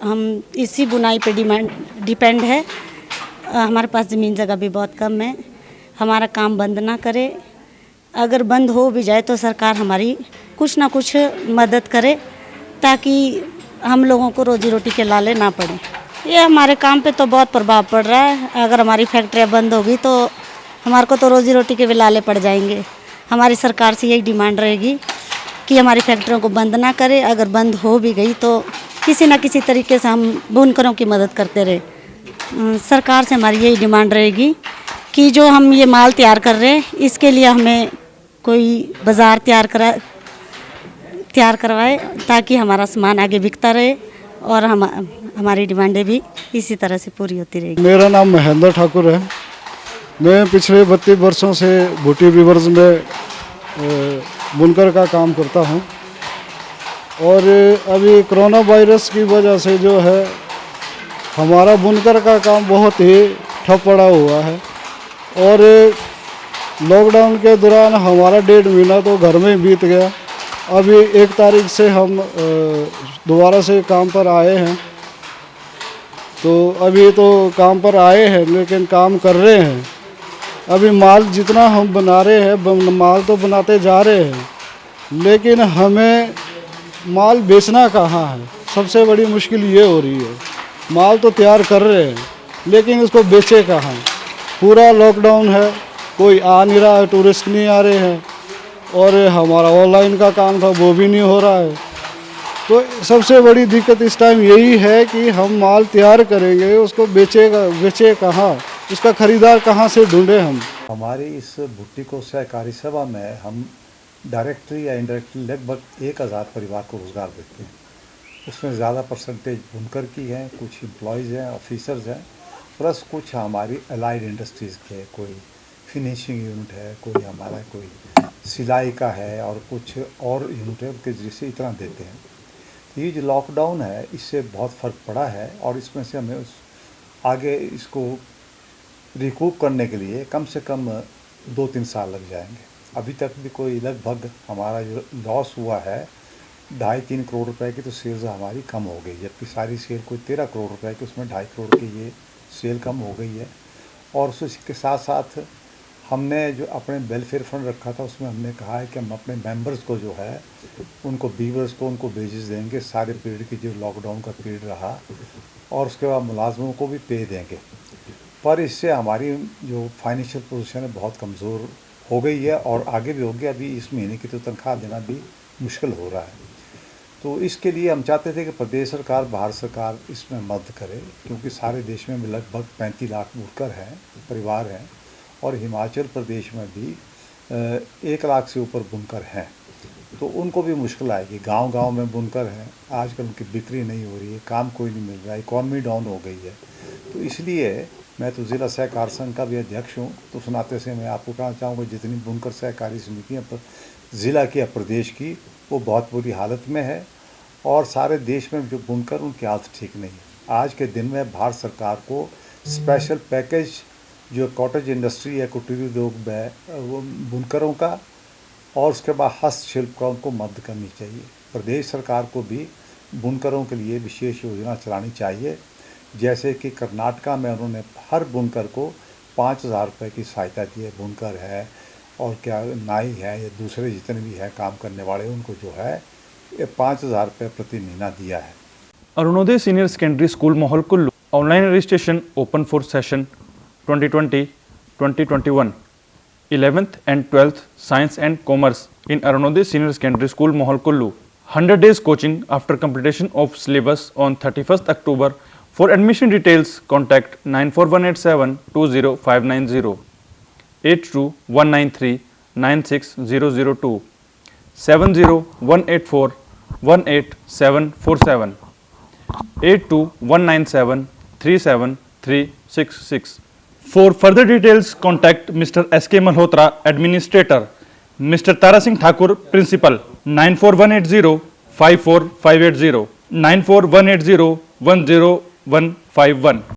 हम इसी बुनाई पे डिपेंड है। हमारे पास ज़मीन जगह भी बहुत कम है। हमारा काम बंद ना करे, अगर बंद हो भी जाए तो सरकार हमारी कुछ ना कुछ मदद करे ताकि हम लोगों को रोजी रोटी के लाले ना पड़े। ये हमारे काम पे तो बहुत प्रभाव पड़ रहा है। अगर हमारी फैक्ट्रियाँ बंद होगी तो हमारे को तो रोजी रोटी के भी लाले पड़ जाएंगे। हमारी सरकार से यही डिमांड रहेगी कि हमारी फैक्ट्रियों को बंद ना करे। अगर बंद हो भी गई तो किसी न किसी तरीके से हम बुनकरों की मदद करते रहे। सरकार से हमारी यही डिमांड रहेगी कि जो हम ये माल तैयार कर रहे हैं इसके लिए हमें कोई बाज़ार तैयार करवाए ताकि हमारा सामान आगे बिकता रहे और हमारी डिमांडें भी इसी तरह से पूरी होती रहेगी। मेरा नाम महेंद्र ठाकुर है। मैं पिछले 32 वर्षों से बूटी वीवर्स में बुनकर का काम करता हूं और अभी कोरोना वायरस की वजह से जो है हमारा बुनकर का काम बहुत ही ठप पड़ा हुआ है और लॉकडाउन के दौरान हमारा 1.5 महीना तो घर में बीत गया। अभी 1 तारीख से हम दोबारा से काम पर आए हैं, तो अभी तो काम पर आए हैं लेकिन काम कर रहे हैं। अभी माल जितना हम बना रहे हैं, माल तो बनाते जा रहे हैं लेकिन हमें माल बेचना कहाँ है, सबसे बड़ी मुश्किल ये हो रही है। माल तो तैयार कर रहे हैं लेकिन इसको बेचे कहाँ। पूरा लॉकडाउन है, कोई आ नहीं रहा है, टूरिस्ट नहीं आ रहे हैं और हमारा ऑनलाइन का काम था वो भी नहीं हो रहा है। तो सबसे बड़ी दिक्कत इस टाइम यही है कि हम माल तैयार करेंगे, उसको बेचे कहाँ, उसका खरीदार कहाँ से ढूंढे हम। हमारी इस बुटीक और सहकारी सभा में हम डायरेक्टली या इनडायरेक्टली लगभग 1000 परिवार को रोज़गार देते हैं। उसमें ज़्यादा परसेंटेज बुनकर की है, कुछ एम्प्लॉयज़ हैं, ऑफिसर्स हैं, प्लस कुछ हमारी अलाइड इंडस्ट्रीज़ के, कोई फिनिशिंग यूनिट है, कोई हमारा कोई सिलाई का है और कुछ और यूनिट है, उनके जैसे इतना देते हैं। तो ये जो लॉकडाउन है इससे बहुत फ़र्क पड़ा है और इसमें से हमें आगे इसको रिकूप करने के लिए कम से कम 2-3 साल लग जाएंगे। अभी तक भी कोई लगभग हमारा जो लॉस हुआ है 2.5-3 करोड़ रुपए की तो सेल्स हमारी कम हो गई, जबकि सारी सेल कोई 13 करोड़ रुपए की, उसमें 2.5 करोड़ की ये सेल कम हो गई है। और उसके साथ साथ हमने जो अपने वेलफेयर फंड रखा था उसमें हमने कहा है कि हम अपने मेंबर्स को जो है उनको वीवर्स को उनको वेजेस देंगे सारे पीरियड की जो लॉकडाउन का पीरियड रहा, और उसके बाद मुलाजमों को भी पे देंगे। पर इससे हमारी जो फाइनेंशियल पोजीशन है बहुत कमज़ोर हो गई है और आगे भी होगी। अभी इस महीने की तो तनख्वाह देना भी मुश्किल हो रहा है। तो इसके लिए हम चाहते थे कि प्रदेश सरकार, भारत सरकार इसमें मदद करे, क्योंकि सारे देश में लगभग 35 लाख बुनकर हैं, परिवार हैं और हिमाचल प्रदेश में भी 1 लाख से ऊपर बुनकर हैं। तो उनको भी मुश्किल आएगी। गांव-गांव में बुनकर हैं, आजकल उनकी बिक्री नहीं हो रही है, काम कोई नहीं मिल रहा है, इकॉनमी डाउन हो गई है। तो इसलिए मैं तो ज़िला सहकार संघ का भी अध्यक्ष हूँ, तो उस नाते से मैं आपको कहना चाहूँगा जितनी बुनकर सहकारी समितियाँ ज़िला की या प्रदेश की वो बहुत बुरी हालत में है और सारे देश में जो बुनकर उनकी हालत ठीक नहीं है। आज के दिन में भारत सरकार को स्पेशल पैकेज जो कॉटेज इंडस्ट्री है, कुटीर उद्योग में वो बुनकरों का और उसके बाद हस्तशिल्प का उनको मदद करनी चाहिए। प्रदेश सरकार को भी बुनकरों के लिए विशेष योजना चलानी चाहिए। जैसे कि कर्नाटका में उन्होंने हर बुनकर को 5000 रुपये की सहायता दी है। बुनकर है और क्या नाई है या दूसरे जितने भी हैं काम करने वाले, उनको जो है 5000 रुपये प्रति महीना दिया है। अरुणोदय सीनियर सेकेंडरी स्कूल माहौल Kullu online registration open for session 2020-2021 11th and 12th Science and Commerce in Arunoday Senior Secondary School Mahol Kullu. 100 days coaching after completion of syllabus on 31st October. For admission details contact 94187 20590 82193 96002 70184 18747 82197 37366. For further details, contact Mr. S.K. Malhotra, Administrator, Mr. Tara Singh Thakur, Principal, 94180 54580, 94180 10151.